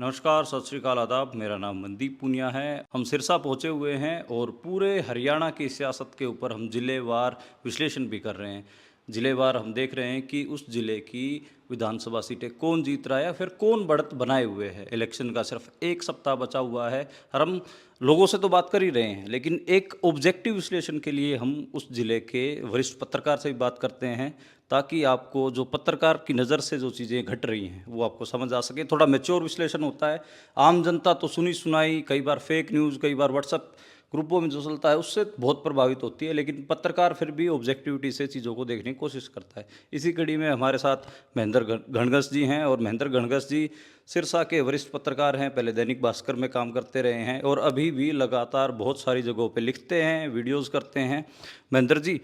नमस्कार, सत श्री अकाल, आदाब। मेरा नाम मनदीप पूनिया है। हम सिरसा पहुंचे हुए हैं और पूरे हरियाणा की सियासत के ऊपर हम जिलेवार विश्लेषण भी कर रहे हैं। जिलेवार हम देख रहे हैं कि उस ज़िले की विधानसभा सीटें कौन जीत रहा है या फिर कौन बढ़त बनाए हुए है। इलेक्शन का सिर्फ एक सप्ताह बचा हुआ है और हम लोगों से तो बात कर ही रहे हैं, लेकिन एक ऑब्जेक्टिव विश्लेषण के लिए हम उस ज़िले के वरिष्ठ पत्रकार से भी बात करते हैं, ताकि आपको जो पत्रकार की नज़र से जो चीज़ें घट रही हैं वो आपको समझ आ सके। थोड़ा मैच्योर विश्लेषण होता है। आम जनता तो सुनी सुनाई, कई बार फेक न्यूज़, कई बार व्हाट्सएप ग्रुपों में जो चलता है उससे बहुत प्रभावित होती है, लेकिन पत्रकार फिर भी ऑब्जेक्टिविटी से चीज़ों को देखने की कोशिश करता है। इसी कड़ी में हमारे साथ महेंद्र घणघस जी हैं, और महेंद्र घणघस जी सिरसा के वरिष्ठ पत्रकार हैं। पहले दैनिक भास्कर में काम करते रहे हैं और अभी भी लगातार बहुत सारी जगहों पे लिखते हैं, वीडियोज़ करते हैं। महेंद्र जी,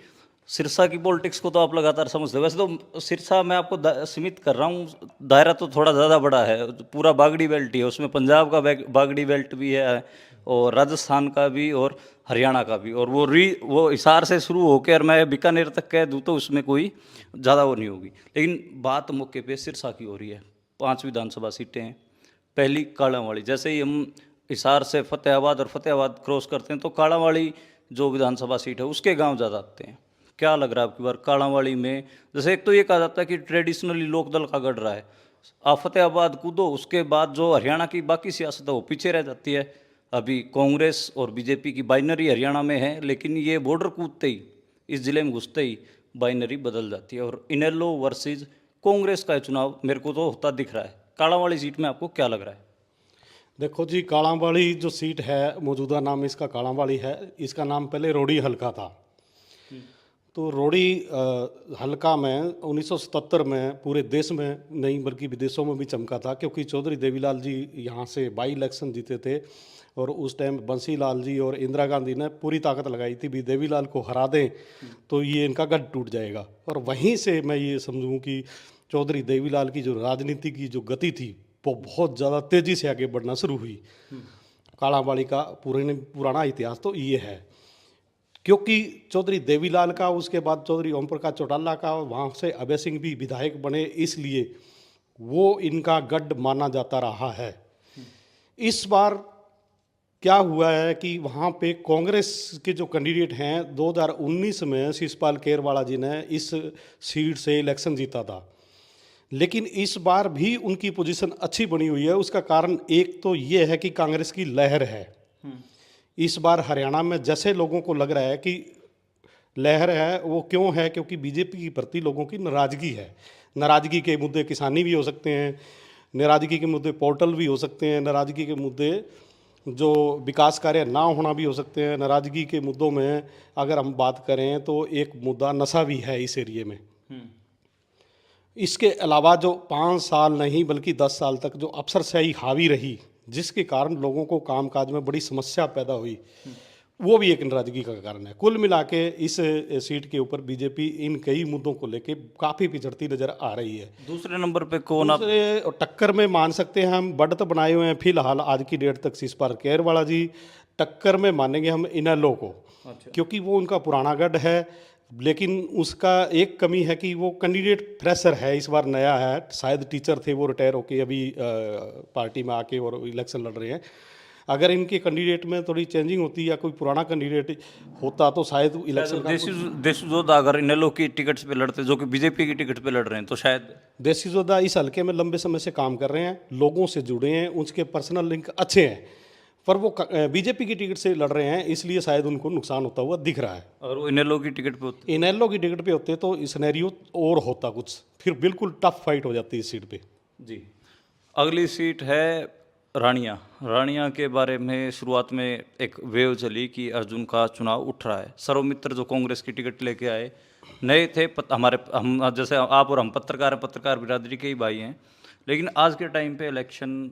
सिरसा की पॉलिटिक्स को तो आप लगातार समझते हो। वैसे तो सिरसा मैं आपको सीमित कर रहा हूँ, दायरा तो थोड़ा ज़्यादा बड़ा है। पूरा बागड़ी बेल्ट ही है, उसमें पंजाब का बागड़ी बेल्ट भी है और राजस्थान का भी और हरियाणा का भी, और वो हिसार से शुरू होकर मैं बीकानेर तक कह दूँ तो उसमें कोई ज़्यादा वो नहीं होगी। लेकिन बात मौके पे सिरसा की हो रही है। 5 विधानसभा सीटें हैं। पहली कालांवाली, जैसे ही हम हिसार से फतेहाबाद और फतेहाबाद क्रॉस करते हैं तो कालांवाली जो विधानसभा सीट है उसके गांव ज़्यादा आते हैं। क्या लग रहा है आपकी बार कालांवाली में? जैसे एक तो ये कहा जाता है कि ट्रेडिशनली लोकदल का गढ़ रहा है, आप फतेहाबाद कूदो, उसके बाद जो हरियाणा की बाकी सियासत है वो पीछे रह जाती है। अभी कांग्रेस और बीजेपी की बाइनरी हरियाणा में है, लेकिन ये बॉर्डर कूदते ही, इस जिले में घुसते ही बाइनरी बदल जाती है और इनेलो वर्सेज कांग्रेस का चुनाव मेरे को तो होता दिख रहा है। कालांवाली सीट में आपको क्या लग रहा है? देखो जी, कालांवाली जो सीट है, मौजूदा नाम इसका कालांवाली है। इसका नाम पहले रोडी हलका था। तो रोडी हलका में 1977 में पूरे देश में नहीं बल्कि विदेशों में भी चमका था, क्योंकि चौधरी देवीलाल जी यहाँ से बाई इलेक्शन जीते थे और उस टाइम बंसी लाल जी और इंदिरा गांधी ने पूरी ताकत लगाई थी भी देवीलाल को हरा दें तो ये इनका गढ़ टूट जाएगा। और वहीं से मैं ये समझूँ कि चौधरी देवीलाल की जो राजनीति की जो गति थी वो बहुत ज़्यादा तेज़ी से आगे बढ़ना शुरू हुई। कालांवाली का पुराना इतिहास तो ये है, क्योंकि चौधरी देवीलाल का, उसके बाद चौधरी ओम प्रकाश चौटाला का, वहाँ से अभय सिंह भी विधायक बने, इसलिए वो इनका गढ़ माना जाता रहा है। इस बार क्या हुआ है कि वहाँ पे कांग्रेस के जो कैंडिडेट हैं, 2019 में शिषपाल केरवाला जी ने इस सीट से इलेक्शन जीता था, लेकिन इस बार भी उनकी पोजीशन अच्छी बनी हुई है। उसका कारण एक तो ये है कि कांग्रेस की लहर है। इस बार हरियाणा में जैसे लोगों को लग रहा है कि लहर है, वो क्यों है? क्योंकि बीजेपी के प्रति लोगों की नाराज़गी है। नाराज़गी के मुद्दे किसानी भी हो सकते हैं, नाराज़गी के मुद्दे पोर्टल भी हो सकते हैं, नाराज़गी के मुद्दे जो विकास कार्य ना होना भी हो सकते हैं। नाराज़गी के मुद्दों में अगर हम बात करें तो एक मुद्दा नशा भी है इस एरिए में। इसके अलावा जो 5 साल नहीं बल्कि 10 साल तक जो अफसरशाही हावी रही, जिसके कारण लोगों को कामकाज में बड़ी समस्या पैदा हुई, वो भी एक नाराजगी का कारण है। कुल मिला के इस सीट के ऊपर बीजेपी इन कई मुद्दों को लेके काफ़ी पिछड़ती नज़र आ रही है। दूसरे नंबर पे कौन आप? दूसरे टक्कर में मान सकते हैं हम, बढ़त बनाए हुए हैं फिलहाल आज की डेट तक शिषपाल केरवाला जी। टक्कर में मानेंगे हम इनेलो को। अच्छा। क्योंकि वो उनका पुराना गढ़ है, लेकिन उसका एक कमी है कि वो कैंडिडेट फ्रेशर है, इस बार नया है। शायद टीचर थे, वो रिटायर होके अभी पार्टी में आके और इलेक्शन लड़ रहे हैं। अगर इनके कैंडिडेट में थोड़ी चेंजिंग होती या कोई पुराना कैंडिडेट होता तो शायद इलेक्शन का देसी जोधा अगर इनेलो की टिकट पे लड़ते, जो कि बीजेपी की टिकट पे लड़ रहे हैं, तो शायद देसी जोधा इस हल्के में लंबे समय से काम कर रहे हैं, लोगों से जुड़े हैं, उनके पर्सनल लिंक अच्छे हैं, पर वो बीजेपी की टिकट से लड़ रहे हैं, इसलिए शायद उनको नुकसान होता हुआ दिख रहा है। और वो इनेलो की टिकट पे होते। इनेलो की टिकट पे होते तो सिनेरियो और होता कुछ, फिर बिल्कुल टफ फाइट हो जाती है इस सीट पे। जी। अगली सीट है रानिया। रानिया के बारे में शुरुआत में एक वेव चली कि अर्जुन का चुनाव उठ रहा है। सर्वमित्र जो कांग्रेस की टिकट लेके आए, नए थे, हम जैसे आप और हम पत्रकार हैं, पत्रकार बिरादरी के ही भाई हैं, लेकिन आज के टाइम पे इलेक्शन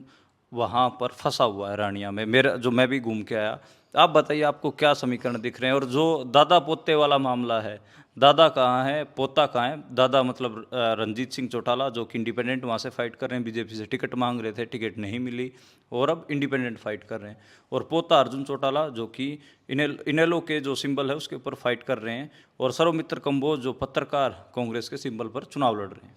वहाँ पर फंसा हुआ है रानिया में। मेरा जो मैं भी घूम के आया, आप बताइए आपको क्या समीकरण दिख रहे हैं? और जो दादा पोते वाला मामला है, दादा कहाँ है, पोता कहाँ है? दादा मतलब रंजीत सिंह चौटाला, जो कि इंडिपेंडेंट वहाँ से फाइट कर रहे हैं, बीजेपी से टिकट मांग रहे थे, टिकट नहीं मिली और अब इंडिपेंडेंट फाइट कर रहे हैं। और पोता अर्जुन चौटाला, जो कि इनेलो के जो सिंबल है उसके ऊपर फाइट कर रहे हैं। और सर्वमित्र कंबोज, जो पत्रकार कांग्रेस के सिंबल पर चुनाव लड़ रहे हैं।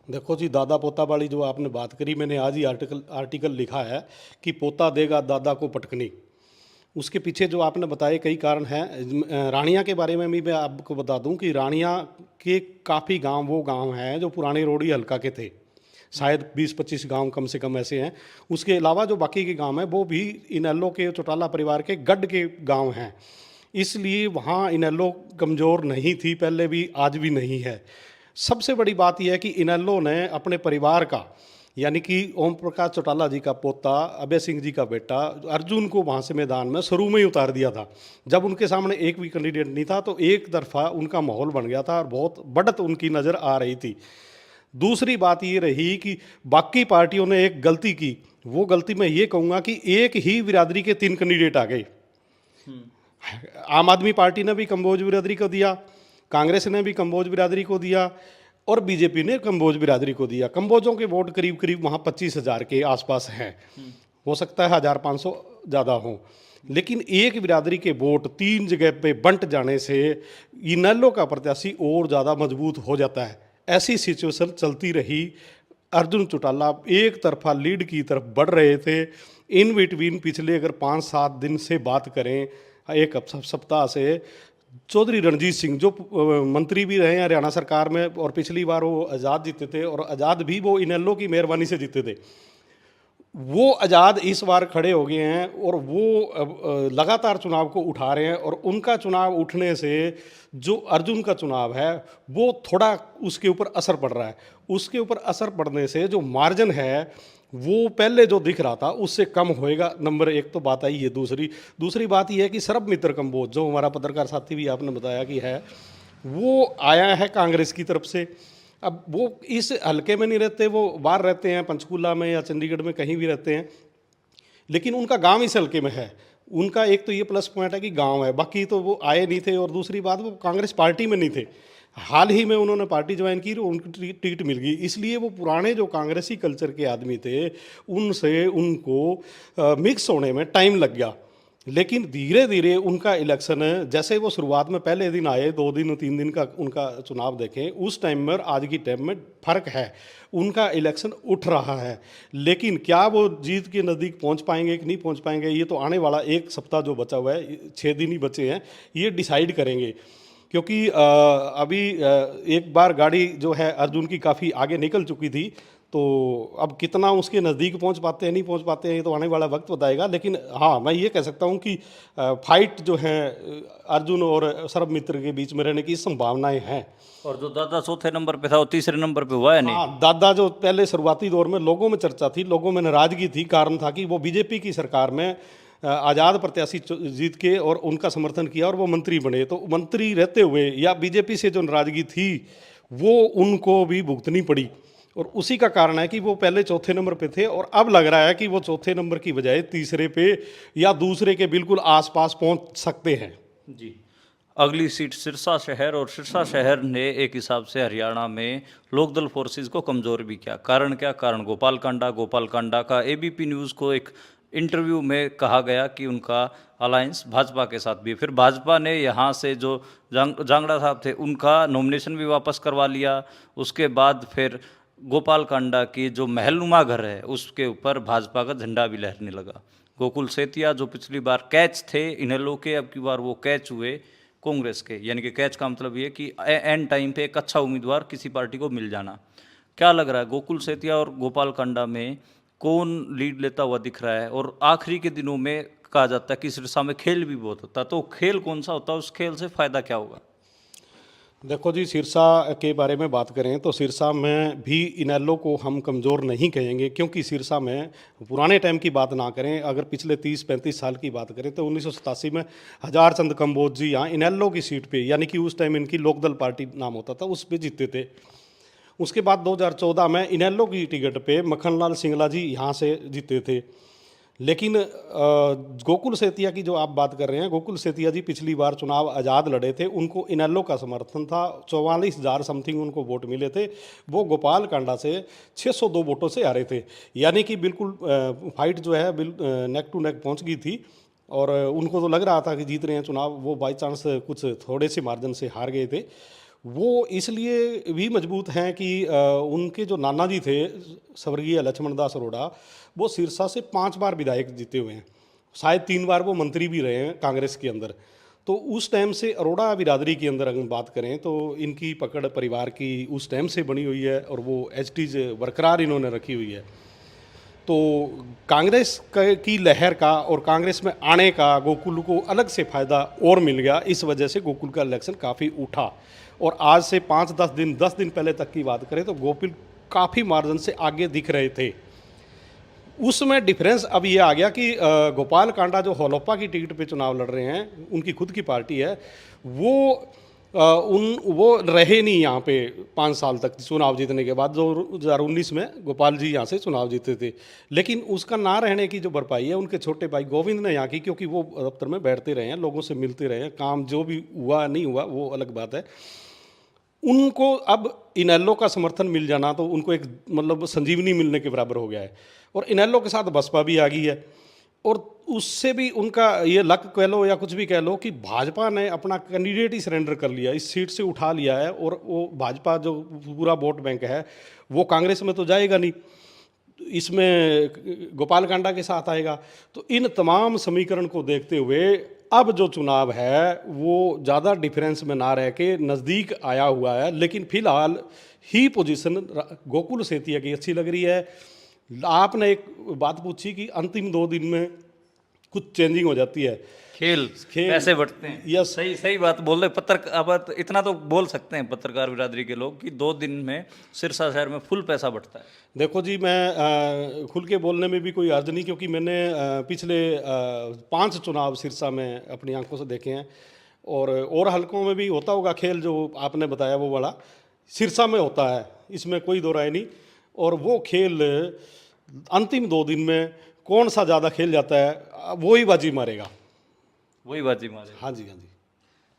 देखो जी, दादा पोता वाली जो आपने बात करी, मैंने आज ही आर्टिकल लिखा है कि पोता देगा दादा को पटकनी। उसके पीछे जो आपने बताए कई कारण हैं। रानिया के बारे में भी मैं आपको बता दूं कि रानिया के काफ़ी गांव वो गांव हैं जो पुराने रोडी हल्का के थे। शायद 20-25 गांव कम से कम ऐसे हैं। उसके अलावा जो बाकी के गांव हैं वो भी इनेलो के चौटाला परिवार के गढ़ के गांव हैं। इसलिए वहाँ इनेलो कमज़ोर नहीं थी पहले भी, आज भी नहीं है। सबसे बड़ी बात यह है कि इनेलो ने अपने परिवार का, यानी कि ओम प्रकाश चौटाला जी का पोता, अभय सिंह जी का बेटा अर्जुन को वहाँ से मैदान में शुरू में ही उतार दिया था। जब उनके सामने एक भी कैंडिडेट नहीं था तो एक तरफा उनका माहौल बन गया था और बहुत बढ़त उनकी नज़र आ रही थी। दूसरी बात ये रही कि बाकी पार्टियों ने एक गलती की। वो गलती मैं ये कहूँगा कि एक ही बिरादरी के 3 कैंडिडेट आ गए। आम आदमी पार्टी ने भी कंबोज बिरादरी को दिया, कांग्रेस ने भी कंबोज बिरादरी को दिया और बीजेपी ने कंबोज बिरादरी को दिया। कंबोजों के वोट करीब करीब वहाँ 25,000 के आसपास हैं। हो सकता है 1,500 ज़्यादा हों, लेकिन एक बिरादरी के वोट 3 जगह पे बंट जाने से इनेलो का प्रत्याशी और ज़्यादा मजबूत हो जाता है। ऐसी सिचुएशन चलती रही। अर्जुन चौटाला एक तरफा लीड की तरफ बढ़ रहे थे। इन बिटवीन पिछले अगर 5-7 दिन से बात करें, एक सप्ताह से, चौधरी रणजीत सिंह जो मंत्री भी रहे हैं हरियाणा सरकार में, और पिछली बार वो आज़ाद जीते थे और आज़ाद भी वो इनेलो की मेहरबानी से जीते थे, वो आज़ाद इस बार खड़े हो गए हैं और वो लगातार चुनाव को उठा रहे हैं। और उनका चुनाव उठने से जो अर्जुन का चुनाव है वो थोड़ा उसके ऊपर असर पड़ रहा है। उसके ऊपर असर पड़ने से जो मार्जिन है वो पहले जो दिख रहा था उससे कम होएगा। नंबर 1 तो बात आई है। दूसरी बात यह है कि सरब मित्र कंबोज, जो हमारा पत्रकार साथी भी आपने बताया कि है, वो आया है कांग्रेस की तरफ से। अब वो इस हलके में नहीं रहते, वो बाहर रहते हैं, पंचकूला में या चंडीगढ़ में कहीं भी रहते हैं, लेकिन उनका गांव इस हलके में है। उनका एक तो ये प्लस पॉइंट है कि गांव है, बाकी तो वो आए नहीं थे। और दूसरी बात, वो कांग्रेस पार्टी में नहीं थे। हाल ही में उन्होंने पार्टी ज्वाइन की और उनको टिकट मिल गई। इसलिए वो पुराने जो कांग्रेसी कल्चर के आदमी थे उनसे उनको मिक्स होने में टाइम लग गया। लेकिन धीरे धीरे उनका इलेक्शन, जैसे वो शुरुआत में पहले दिन आए, 2 दिन 3 दिन का उनका चुनाव देखें, उस टाइम में और आज की टाइम में फ़र्क है। उनका इलेक्शन उठ रहा है। लेकिन क्या वो जीत के नज़दीक पहुंच पाएंगे कि नहीं पहुंच पाएंगे, ये तो आने वाला 1 सप्ताह जो बचा हुआ है, 6 दिन ही बचे हैं, ये डिसाइड करेंगे। क्योंकि अभी एक बार गाड़ी जो है अर्जुन की काफ़ी आगे निकल चुकी थी, तो अब कितना उसके नज़दीक पहुंच पाते हैं नहीं पहुंच पाते हैं ये तो आने वाला वक्त बताएगा। लेकिन हाँ, मैं ये कह सकता हूं कि फाइट जो है अर्जुन और सरब मित्र के बीच में रहने की संभावनाएं हैं। और जो दादा चौथे नंबर पे था वो तीसरे नंबर पे हुआ है नहीं? हाँ, दादा जो पहले शुरुआती दौर में लोगों में चर्चा थी, लोगों में नाराजगी थी, कारण था कि वो बीजेपी की सरकार में आज़ाद प्रत्याशी जीत के और उनका समर्थन किया और वो मंत्री बने। तो मंत्री रहते हुए या बीजेपी से जो नाराजगी थी वो उनको भी भुगतनी पड़ी। और उसी का कारण है कि वो पहले चौथे नंबर पे थे और अब लग रहा है कि वो चौथे नंबर की बजाय तीसरे पे या दूसरे के बिल्कुल आसपास पहुंच सकते हैं। जी। अगली सीट सिरसा शहर, और सिरसा शहर ने एक हिसाब से हरियाणा में लोकदल फोर्सेस को कमज़ोर भी किया। कारण क्या? कारण गोपाल कांडा का एबीपी न्यूज़ को एक इंटरव्यू में कहा गया कि उनका अलायंस भाजपा के साथ भी है। फिर भाजपा ने यहाँ से जो जांगड़ा साहब थे उनका नॉमिनेशन भी वापस करवा लिया। उसके बाद फिर गोपाल कांडा की जो महलनुमा घर है उसके ऊपर भाजपा का झंडा भी लहरने लगा। गोकुल सेतिया जो पिछली बार कैच थे इनेलो के, अब की बार वो कैच हुए कांग्रेस के। यानी कि कैच का मतलब ये कि एंड टाइम पे एक अच्छा उम्मीदवार किसी पार्टी को मिल जाना। क्या लग रहा है, गोकुल सेतिया और गोपाल कांडा में कौन लीड लेता हुआ दिख रहा है? और आखिरी के दिनों में कहा जाता है कि सिरसा में खेल भी बहुत होता है, तो खेल कौन सा होता है, उस खेल से फ़ायदा क्या होगा? देखो जी, सिरसा के बारे में बात करें तो सिरसा में भी इनेलो को हम कमज़ोर नहीं कहेंगे, क्योंकि सिरसा में पुराने टाइम की बात ना करें, अगर पिछले 30-35 साल की बात करें तो 1987 में हजार चंद कंबोज जी यहाँ इनेलो की सीट पे, यानी कि उस टाइम इनकी लोकदल पार्टी नाम होता था, उस पर जीते थे। उसके बाद 2014 में इनेलो की टिकट पे मक्खनलाल सिंगला जी यहाँ से जीते थे। लेकिन गोकुल सेतिया की जो आप बात कर रहे हैं, गोकुल सेतिया जी पिछली बार चुनाव आज़ाद लड़े थे, उनको इनेलो का समर्थन था, 44,000 समथिंग उनको वोट मिले थे। वो गोपाल कांडा से 602 वोटों से हारे थे, यानी कि बिल्कुल फाइट जो है नेक टू नेक पहुंच गई थी। और उनको तो लग रहा था कि जीत रहे हैं चुनाव, वो बाई चांस कुछ थोड़े से मार्जिन से हार गए थे। वो इसलिए भी मजबूत हैं कि उनके जो नाना जी थे स्वर्गीय लक्ष्मण दास अरोड़ा, वो सिरसा से 5 बार विधायक जीते हुए हैं, शायद 3 बार वो मंत्री भी रहे हैं कांग्रेस के अंदर। तो उस टाइम से अरोड़ा बिरादरी के अंदर अगर बात करें तो इनकी पकड़ परिवार की उस टाइम से बनी हुई है और वो एज इट इज़ बरकरार इन्होंने रखी हुई है। तो कांग्रेस की लहर का और कांग्रेस में आने का गोकुल को अलग से फ़ायदा और मिल गया, इस वजह से गोकुल का इलेक्शन काफ़ी उठा। और आज से 10 दिन पहले तक की बात करें तो गोकुल काफ़ी मार्जिन से आगे दिख रहे थे। उसमें डिफरेंस अब ये आ गया कि गोपाल कांडा जो होलोपा की टिकट पे चुनाव लड़ रहे हैं, उनकी खुद की पार्टी है, वो रहे नहीं यहाँ पे 5 साल तक चुनाव जीतने के बाद। जो 2019 में गोपाल जी यहाँ से चुनाव जीते थे, लेकिन उसका ना रहने की जो भरपाई है उनके छोटे भाई गोविंद ने यहाँ की, क्योंकि वो दफ्तर में बैठते रहे हैं, लोगों से मिलते रहे हैं, काम जो भी हुआ नहीं हुआ वो अलग बात है। उनको अब इनेलो का समर्थन मिल जाना तो उनको एक मतलब संजीवनी मिलने के बराबर हो गया है। और इनेलो के साथ बसपा भी आ गई है, और उससे भी उनका ये लक कह लो या कुछ भी कह लो कि भाजपा ने अपना कैंडिडेट ही सरेंडर कर लिया, इस सीट से उठा लिया है। और वो भाजपा जो पूरा वोट बैंक है वो कांग्रेस में तो जाएगा नहीं, इसमें गोपाल कांडा के साथ आएगा। तो इन तमाम समीकरण को देखते हुए अब जो चुनाव है वो ज़्यादा डिफरेंस में ना रह के नज़दीक आया हुआ है, लेकिन फिलहाल ही पोजीशन गोकुल सेतिया की अच्छी लग रही है। आपने एक बात पूछी कि अंतिम 2 दिन में कुछ चेंजिंग हो जाती है, खेल खेल पैसे बढ़ते हैं। यस। सही सही बात बोल रहे अब तो इतना तो बोल सकते हैं पत्रकार बिरादरी के लोग कि 2 दिन में सिरसा शहर में फुल पैसा बढ़ता है। देखो जी, मैं खुल के बोलने में भी कोई अर्ज नहीं, क्योंकि मैंने पिछले 5 चुनाव सिरसा में अपनी आंखों से देखे हैं। और हलकों में भी होता होगा खेल, जो आपने बताया वो वाला सिरसा में होता है, इसमें कोई दो राय नहीं। और वो खेल अंतिम 2 दिन में कौन सा ज़्यादा खेल जाता है वो ही बाजी मारेगा। वही बाजी मारे। हाँ जी, हाँ जी।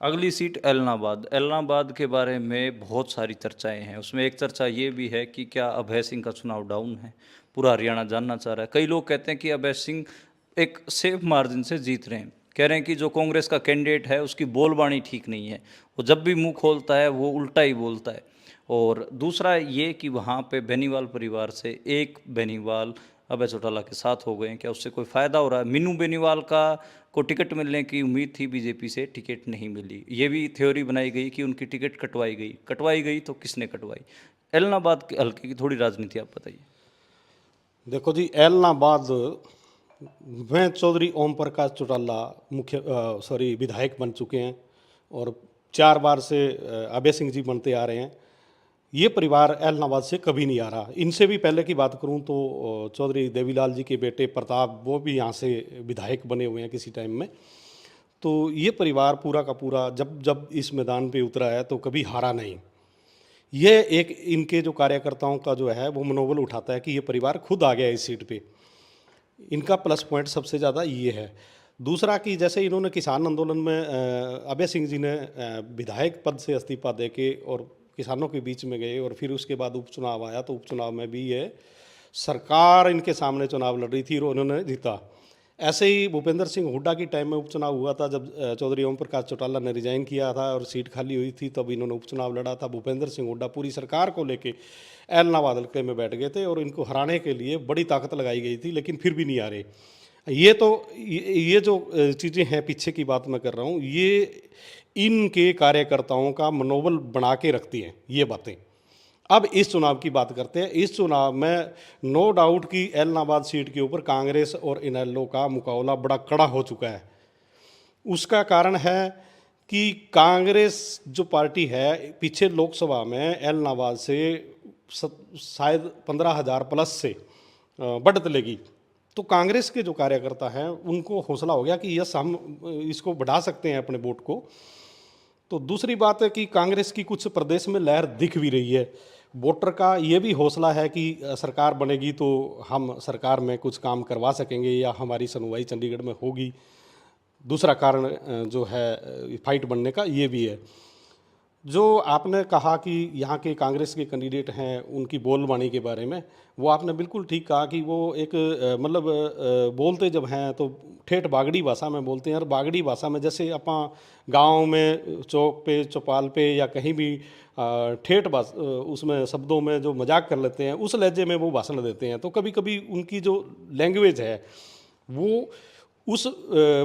अगली सीट एलनाबाद। एलनाबाद के बारे में बहुत सारी चर्चाएं हैं। उसमें एक चर्चा ये भी है कि क्या अभय सिंह का चुनाव डाउन है, पूरा हरियाणा जानना चाह रहा है। कई लोग कहते हैं कि अभय सिंह एक सेफ मार्जिन से जीत रहे हैं, कह रहे हैं कि जो कांग्रेस का कैंडिडेट है उसकी बोलबाणी ठीक नहीं है, वो जब भी मुंह खोलता है वो उल्टा ही बोलता है। और दूसरा ये कि वहाँ पे बेनीवाल परिवार से एक बेनीवाल अभय चौटाला के साथ हो गए हैं, क्या उससे कोई फ़ायदा हो रहा है? मीनू बेनीवाल का को टिकट मिलने की उम्मीद थी, बीजेपी से टिकट नहीं मिली। ये भी थ्योरी बनाई गई कि उनकी टिकट कटवाई गई तो किसने कटवाई? एलनाबाद के हल्के की थोड़ी राजनीति आप बताइए। देखो जी, एलनाबाद में चौधरी ओम प्रकाश चौटाला विधायक बन चुके हैं, और 4 बार से अभय सिंह जी बनते आ रहे हैं। ये परिवार एलनाबाद से कभी नहीं आ रहा। इनसे भी पहले की बात करूं तो चौधरी देवीलाल जी के बेटे प्रताप, वो भी यहाँ से विधायक बने हुए हैं किसी टाइम में। तो ये परिवार पूरा का पूरा जब जब इस मैदान पे उतरा है तो कभी हारा नहीं। ये एक इनके जो कार्यकर्ताओं का जो है वो मनोबल उठाता है कि ये परिवार खुद आ गया इस सीट पे। इनका प्लस पॉइंट सबसे ज़्यादा ये है। दूसरा कि जैसे इन्होंने किसान आंदोलन में अभय सिंह जी ने विधायक पद से इस्तीफा दे के और किसानों के बीच में गए, और फिर उसके बाद उपचुनाव आया तो उपचुनाव में भी ये सरकार इनके सामने चुनाव लड़ रही थी और उन्होंने जीता। ऐसे ही भूपेंद्र सिंह हुड्डा की टाइम में उपचुनाव हुआ था, जब चौधरी ओम प्रकाश चौटाला ने रिजाइन किया था और सीट खाली हुई थी, तब इन्होंने उपचुनाव लड़ा था। भूपेंद्र सिंह हुड्डा पूरी सरकार को लेके एलनाबाद हल्के में बैठ गए थे और इनको हराने के लिए बड़ी ताकत लगाई गई थी, लेकिन फिर भी नहीं आ रहे। ये जो चीज़ें हैं, पीछे की बात मैं कर रहा हूँ, ये इनके कार्यकर्ताओं का मनोबल बना के रखती हैं ये बातें। अब इस चुनाव की बात करते हैं। इस चुनाव में नो डाउट कि एलनाबाद सीट के ऊपर कांग्रेस और इनेलो का मुकाबला बड़ा कड़ा हो चुका है। उसका कारण है कि कांग्रेस जो पार्टी है पीछे लोकसभा में एलनाबाद से शायद 15,000 प्लस से बढ़त लेगी। तो कांग्रेस के जो कार्यकर्ता हैं उनको हौसला हो गया कि यस, हम इसको बढ़ा सकते हैं अपने वोट को। तो दूसरी बात है कि कांग्रेस की कुछ प्रदेश में लहर दिख भी रही है। वोटर का ये भी हौसला है कि सरकार बनेगी तो हम सरकार में कुछ काम करवा सकेंगे या हमारी सुनवाई चंडीगढ़ में होगी। दूसरा कारण जो है फाइट बनने का ये भी है। जो आपने कहा कि यहाँ के कांग्रेस के कैंडिडेट हैं उनकी बोलबानी के बारे में, वो आपने बिल्कुल ठीक कहा कि वो एक मतलब बोलते जब हैं तो ठेठ बागड़ी भाषा में बोलते हैं। और बागड़ी भाषा में जैसे अपा गांव में चौक पे चौपाल पे या कहीं भी ठेठ उसमें शब्दों में जो मजाक कर लेते हैं, उस लहजे में वो भाषण देते हैं। तो कभी कभी उनकी जो लैंग्वेज है वो उस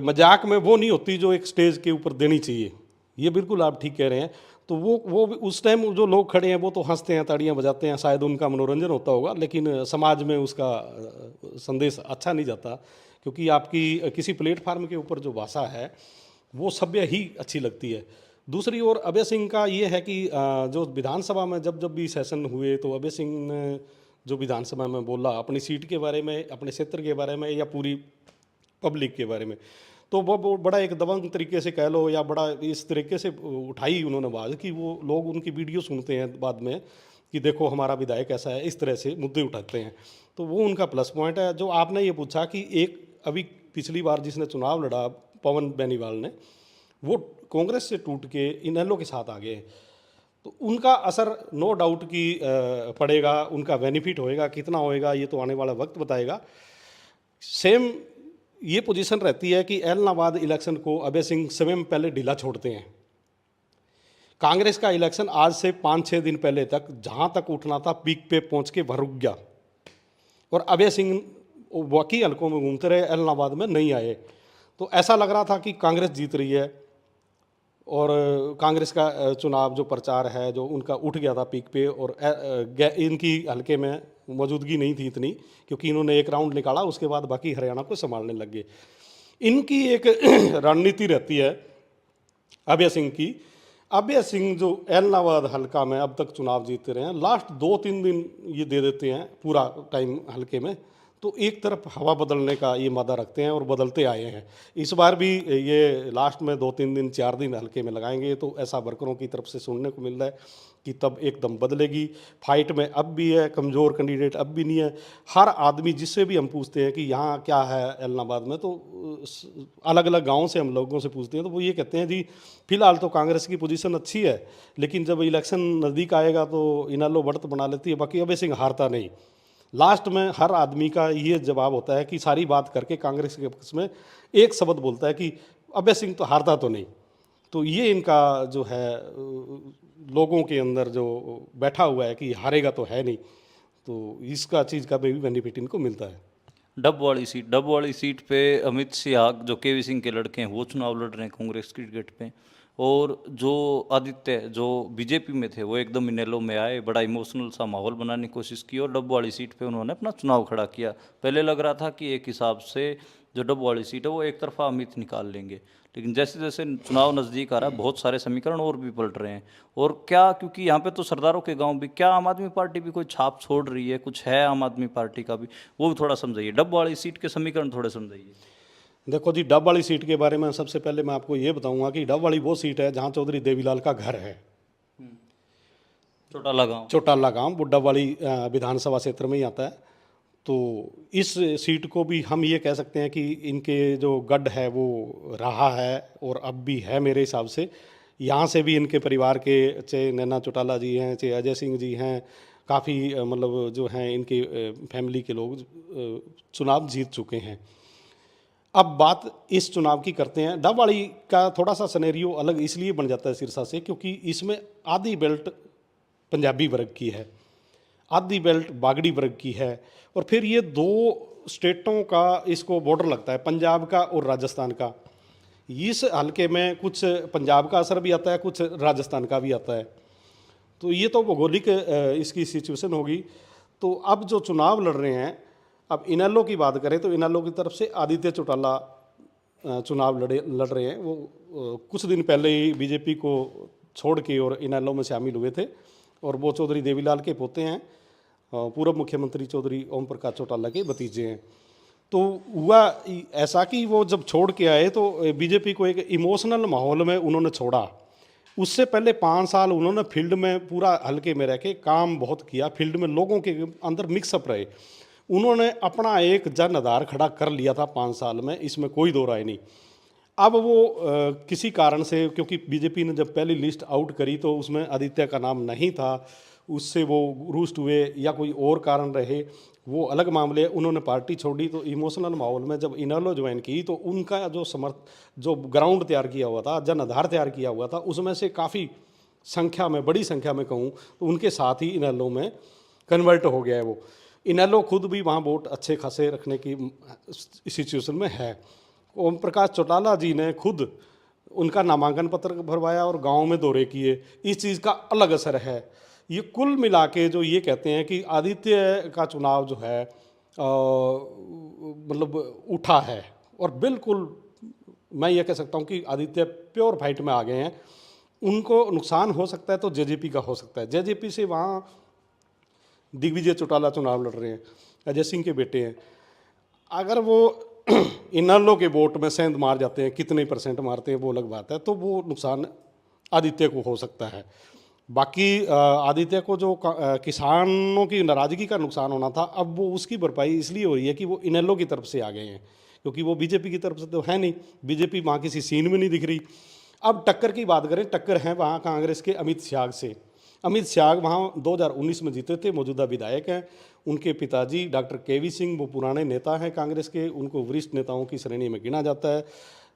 मजाक में वो नहीं होती जो एक स्टेज के ऊपर देनी चाहिए। ये बिल्कुल आप ठीक कह रहे हैं। तो वो उस टाइम जो लोग खड़े हैं वो तो हंसते हैं, ताड़ियां बजाते हैं, शायद उनका मनोरंजन होता होगा, लेकिन समाज में उसका संदेश अच्छा नहीं जाता। क्योंकि आपकी किसी प्लेटफार्म के ऊपर जो भाषा है वो सभ्य ही अच्छी लगती है। दूसरी ओर अभय सिंह का ये है कि जो विधानसभा में जब जब भी सेशन हुए तो अभय सिंह ने जो विधानसभा में बोला अपनी सीट के बारे में, अपने क्षेत्र के बारे में या पूरी पब्लिक के बारे में, तो वो बड़ा एक दबंग तरीके से कह लो या बड़ा इस तरीके से उठाई उन्होंने बात कि वो लोग उनकी वीडियो सुनते हैं बाद में कि देखो हमारा विधायक ऐसा है, इस तरह से मुद्दे उठाते हैं। तो वो उनका प्लस पॉइंट है। जो आपने ये पूछा कि एक अभी पिछली बार जिसने चुनाव लड़ा पवन बेनीवाल ने, वो कांग्रेस से टूट के इनेलो के साथ आ गए, तो उनका असर नो डाउट कि पड़ेगा, उनका बेनिफिट होएगा, कितना होएगा ये तो आने वाला वक्त बताएगा। सेम ये पोजीशन रहती है कि एलनाबाद इलेक्शन को अभय सिंह स्वयं पहले ढीला छोड़ते हैं। कांग्रेस का इलेक्शन आज से 5-6 दिन पहले तक जहां तक उठना था पीक पे पहुंच के भर रुक गया, और अभय सिंह बाकी हलकों में घूमते रहे, एलनाबाद में नहीं आए। तो ऐसा लग रहा था कि कांग्रेस जीत रही है, और कांग्रेस का चुनाव जो प्रचार है जो उनका उठ गया था पीक पे, और इनकी हल्के में मौजूदगी नहीं थी इतनी, क्योंकि इन्होंने एक राउंड निकाला, उसके बाद बाकी हरियाणा को संभालने लग गए। इनकी एक रणनीति रहती है अभय सिंह की। अभय सिंह जो एलनाबाद हल्का में अब तक चुनाव जीतते रहे हैं, लास्ट 2-3 दिन ये दे देते हैं पूरा टाइम हल्के में, तो एक तरफ हवा बदलने का ये मादा रखते हैं और बदलते आए हैं। इस बार भी ये लास्ट में 2-3 दिन 4 दिन हल्के में लगाएंगे, तो ऐसा वर्करों की तरफ से सुनने को मिल रहा है कि तब एकदम बदलेगी। फाइट में अब भी है, कमज़ोर कैंडिडेट अब भी नहीं है। हर आदमी जिससे भी हम पूछते हैं कि यहाँ क्या है एलनाबाद में, तो अलग अलग गाँव से हम लोगों से पूछते हैं, तो वो ये कहते हैं जी फिलहाल तो कांग्रेस की पोजीशन अच्छी है, लेकिन जब इलेक्शन नज़दीक आएगा तो इनेलो बढ़त बना लेती है, बाकी अभय सिंह हारता नहीं। लास्ट में हर आदमी का ये जवाब होता है कि सारी बात करके कांग्रेस के पक्ष में एक शब्द बोलता है कि अभय सिंह तो हारता तो नहीं। तो ये इनका जो है लोगों के अंदर जो बैठा हुआ है कि हारेगा तो है नहीं, तो इसका चीज़ का भी बेनिफिट इनको मिलता है। डब वाली सीट पे अमित शाह जो केवी सिंह के लड़के हैं वो चुनाव लड़ रहे हैं कांग्रेस की टिकट पे, और जो आदित्य जो बीजेपी में थे वो एकदम इनेलो में आए, बड़ा इमोशनल सा माहौल बनाने की कोशिश की और डब वाली सीट पे उन्होंने अपना चुनाव खड़ा किया। पहले लग रहा था कि एक हिसाब से जो डब वाली सीट है वो एक तरफा अमित निकाल लेंगे, लेकिन जैसे जैसे चुनाव नज़दीक आ रहा है बहुत सारे समीकरण और भी पलट रहे हैं। और क्या, क्योंकि यहाँ पे तो सरदारों के गांव भी, क्या आम आदमी पार्टी भी कोई छाप छोड़ रही है, कुछ है आम आदमी पार्टी का भी, वो भी थोड़ा समझाइए। डब वाली सीट के समीकरण थोड़े समझाइए। देखो जी, डब वाली सीट के बारे में सबसे पहले मैं आपको ये बताऊंगा कि डब वाली वो सीट है जहां चौधरी देवीलाल का घर है। चौटाला गांव वो डब वाली विधानसभा क्षेत्र में ही आता है। तो इस सीट को भी हम ये कह सकते हैं कि इनके जो गढ़ है वो रहा है और अब भी है मेरे हिसाब से। यहाँ से भी इनके परिवार के, चाहे नैना चौटाला जी हैं, चाहे अजय सिंह जी हैं, काफ़ी मतलब जो हैं इनके फैमिली के लोग चुनाव जीत चुके हैं। अब बात इस चुनाव की करते हैं। डब वाली का थोड़ा सा सिनेरियो अलग इसलिए बन जाता है सिरसा से, क्योंकि इसमें आधी बेल्ट पंजाबी वर्ग की है, आधी बेल्ट बागड़ी वर्ग की है, और फिर ये 2 स्टेटों का इसको बॉर्डर लगता है, पंजाब का और राजस्थान का। इस हल्के में कुछ पंजाब का असर भी आता है, कुछ राजस्थान का भी आता है। तो ये तो भौगोलिक इसकी सिचुएशन होगी। तो अब जो चुनाव लड़ रहे हैं, अब इनेलो की बात करें तो इनेलो की तरफ से आदित्य चौटाला चुनाव लड़ रहे हैं। वो कुछ दिन पहले ही बीजेपी को छोड़ के और इनेलो में शामिल हुए थे, और वो चौधरी देवीलाल के पोते हैं, पूर्व मुख्यमंत्री चौधरी ओम प्रकाश चौटाला के भतीजे हैं। तो हुआ ऐसा कि वो जब छोड़ के आए तो बीजेपी को एक इमोशनल माहौल में उन्होंने छोड़ा। उससे पहले 5 साल उन्होंने फील्ड में पूरा हल्के में रह के काम बहुत किया, फील्ड में लोगों के अंदर मिक्सअप रहे। उन्होंने अपना एक जन आधार खड़ा कर लिया था 5 साल में, इसमें कोई दो राय नहीं। अब वो किसी कारण से, क्योंकि बीजेपी ने जब पहली लिस्ट आउट करी तो उसमें आदित्य का नाम नहीं था, उससे वो रूस्ट हुए या कोई और कारण रहे, वो अलग मामले। उन्होंने पार्टी छोड़ी तो इमोशनल माहौल में जब इनेलो ज्वाइन की तो उनका जो ग्राउंड तैयार किया हुआ था, जन आधार तैयार किया हुआ था, उसमें से काफ़ी संख्या में, बड़ी संख्या में कहूँ तो उनके साथ ही इनेलो में कन्वर्ट हो गया है वो। इनेलो खुद भी वहाँ वोट अच्छे खासे रखने की सिचुएशन में है। ओम प्रकाश चौटाला जी ने खुद उनका नामांकन पत्र भरवाया और गांव में दौरे किए, इस चीज़ का अलग असर है। ये कुल मिला के जो ये कहते हैं कि आदित्य का चुनाव जो है मतलब उठा है, और बिल्कुल मैं ये कह सकता हूँ कि आदित्य प्योर फाइट में आ गए हैं। उनको नुकसान हो सकता है तो जेजेपी का हो सकता है। जेजेपी से वहाँ दिग्विजय चौटाला चुनाव लड़ रहे हैं, अजय सिंह के बेटे हैं। अगर वो इनेलो के वोट में सेंध मार जाते हैं, कितने परसेंट मारते हैं वो अलग बात है, तो वो नुकसान आदित्य को हो सकता है। बाकी आदित्य को जो किसानों की नाराज़गी का नुकसान होना था, अब वो उसकी भरपाई इसलिए हो रही है कि वो इनेलो की तरफ से आ गए हैं, क्योंकि वो बीजेपी की तरफ से तो है नहीं। बीजेपी वहाँ किसी सीन में नहीं दिख रही। अब टक्कर की बात करें, टक्कर है वहाँ कांग्रेस के अमित शाह से। अमित शाह वहाँ 2019 में जीते थे, मौजूदा विधायक हैं। उनके पिताजी डॉक्टर केवी सिंह वो पुराने नेता हैं कांग्रेस के, उनको वरिष्ठ नेताओं की श्रेणी में गिना जाता है।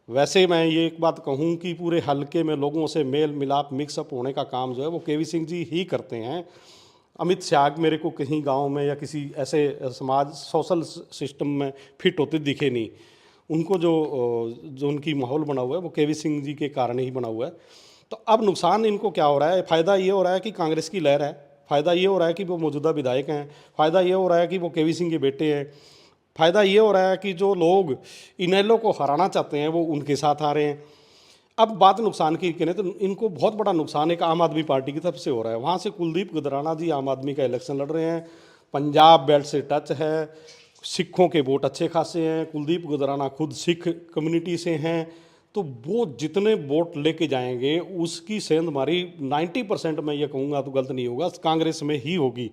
वैसे मैं ये एक बात कहूँ कि पूरे हलके में लोगों से मेल मिलाप मिक्सअप होने का काम जो है वो केवी सिंह जी ही करते हैं। अमित शाह मेरे को कहीं गांव में या किसी ऐसे समाज सोशल सिस्टम में फिट होते दिखे नहीं। उनको जो उनकी माहौल बना हुआ है वो केवी सिंह जी के कारण ही बना हुआ है। तो अब नुकसान इनको क्या हो रहा है? फ़ायदा ये हो रहा है कि कांग्रेस की लहर है, फ़ायदा ये हो रहा है कि वो मौजूदा विधायक हैं, फ़ायदा ये हो रहा है कि वो केवी सिंह के बेटे हैं, फ़ायदा ये हो रहा है कि जो लोग इनेलो को हराना चाहते हैं वो उनके साथ आ रहे हैं। अब बात नुकसान की करें तो इनको बहुत बड़ा नुकसान एक आम आदमी पार्टी की तरफ से हो रहा है। वहाँ से कुलदीप गुजराना जी आम आदमी का इलेक्शन लड़ रहे हैं, पंजाब बेल्ट से टच है, सिखों के वोट अच्छे खासे हैं, कुलदीप गुजराना खुद सिख कम्युनिटी से हैं, तो वो जितने वोट लेके जाएंगे उसकी सेंधमारी 90% मैं ये कहूँगा तो गलत नहीं होगा, कांग्रेस में ही होगी।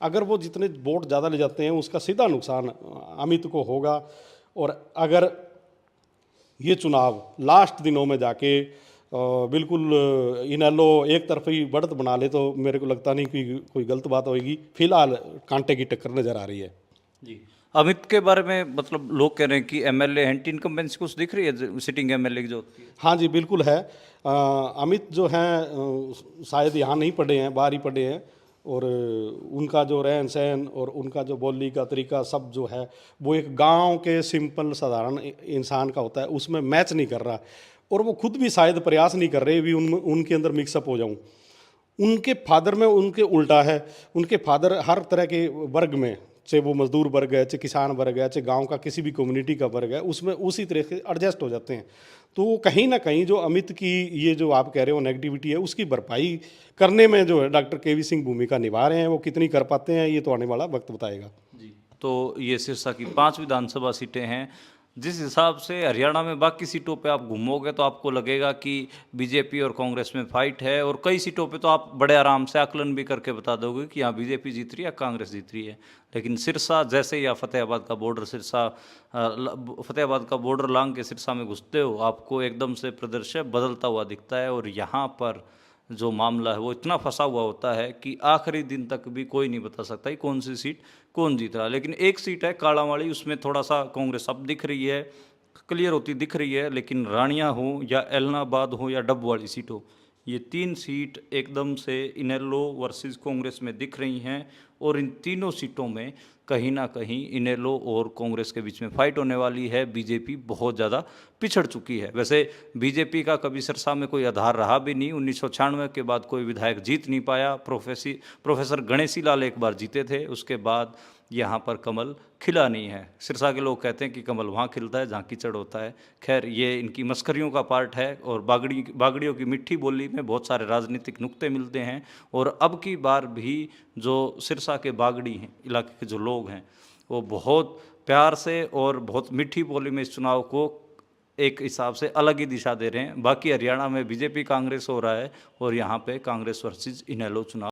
अगर वो जितने वोट ज़्यादा ले जाते हैं उसका सीधा नुकसान अमित को होगा। और अगर ये चुनाव लास्ट दिनों में जाके बिल्कुल इनेलो एक तरफी बढ़त बना ले तो मेरे को लगता नहीं कि कोई गलत बात होगी। फिलहाल कांटे की टक्कर नज़र आ रही है जी। अमित के बारे में मतलब लोग कह रहे हैं कि एमएलए एंटी इनकम्बेंसी कुछ दिख रही है सिटिंग एमएलए की जो होती है? हाँ जी, बिल्कुल है। अमित जो हैं शायद यहाँ नहीं पढ़े हैं, बाहर ही पढ़े हैं, और उनका जो रहन सहन और उनका जो बोलने का तरीका सब जो है वो एक गांव के सिंपल साधारण इंसान का होता है, उसमें मैच नहीं कर रहा। और वो खुद भी शायद प्रयास नहीं कर रहे भी उनके अंदर मिक्सअप हो जाऊं। उनके फादर में उनके उल्टा है। उनके फादर हर तरह के वर्ग में, चाहे वो मजदूर वर्ग है, चाहे किसान वर्ग है, चाहे गांव का किसी भी कम्युनिटी का वर्ग है, उसमें उसी तरह से एडजस्ट हो जाते हैं। तो कहीं ना कहीं जो अमित की ये जो आप कह रहे हो नेगेटिविटी है उसकी भरपाई करने में जो है डॉक्टर केवी सिंह भूमिका निभा रहे हैं। वो कितनी कर पाते हैं ये तो आने वाला वक्त बताएगा। जी। तो ये सिरसा की 5 विधानसभा सीटें हैं। जिस हिसाब से हरियाणा में बाकी सीटों पे आप घूमोगे तो आपको लगेगा कि बीजेपी और कांग्रेस में फाइट है, और कई सीटों पे तो आप बड़े आराम से आकलन भी करके बता दोगे कि यहाँ बीजेपी जीत रही है या कांग्रेस जीत रही है। लेकिन सिरसा जैसे ही आप फतेहाबाद का बॉर्डर फतेहाबाद का बॉर्डर लांग के सिरसा में घुसते हो, आपको एकदम से परिदृश्य बदलता हुआ दिखता है। और यहाँ पर जो मामला है वो इतना फंसा हुआ होता है कि आखिरी दिन तक भी कोई नहीं बता सकता कि कौन सी सीट कौन जीत रहा है। लेकिन एक सीट है कालांवाली, उसमें थोड़ा सा कांग्रेस अब दिख रही है, क्लियर होती दिख रही है। लेकिन रानिया हो या एलनाबाद हो या डब वाली सीट हो, ये 3 सीट एकदम से इनेलो वर्सेस कांग्रेस में दिख रही हैं। और इन तीनों सीटों में कहीं ना कहीं इनेलो और कांग्रेस के बीच में फाइट होने वाली है। बीजेपी बहुत ज़्यादा पिछड़ चुकी है। वैसे बीजेपी का कभी सिरसा में कोई आधार रहा भी नहीं। 1996 के बाद कोई विधायक जीत नहीं पाया। प्रोफेसर गणेशी लाल एक बार जीते थे, उसके बाद यहाँ पर कमल खिला नहीं है। सिरसा के लोग कहते हैं कि कमल वहाँ खिलता है जहाँ कीचड़ होता है। खैर, ये इनकी मस्करियों का पार्ट है। और बागड़ियों की मिट्टी बोली में बहुत सारे राजनीतिक नुक्ते मिलते हैं। और अब की बार भी जो सिरसा के बागड़ी हैं इलाके के जो लोग हैं वो बहुत प्यार से और बहुत मीठी बोली में इस चुनाव को एक हिसाब से अलग ही दिशा दे रहे हैं। बाकी हरियाणा में बीजेपी कांग्रेस हो रहा है और यहाँ पे कांग्रेस वर्सेस इनेलो चुनाव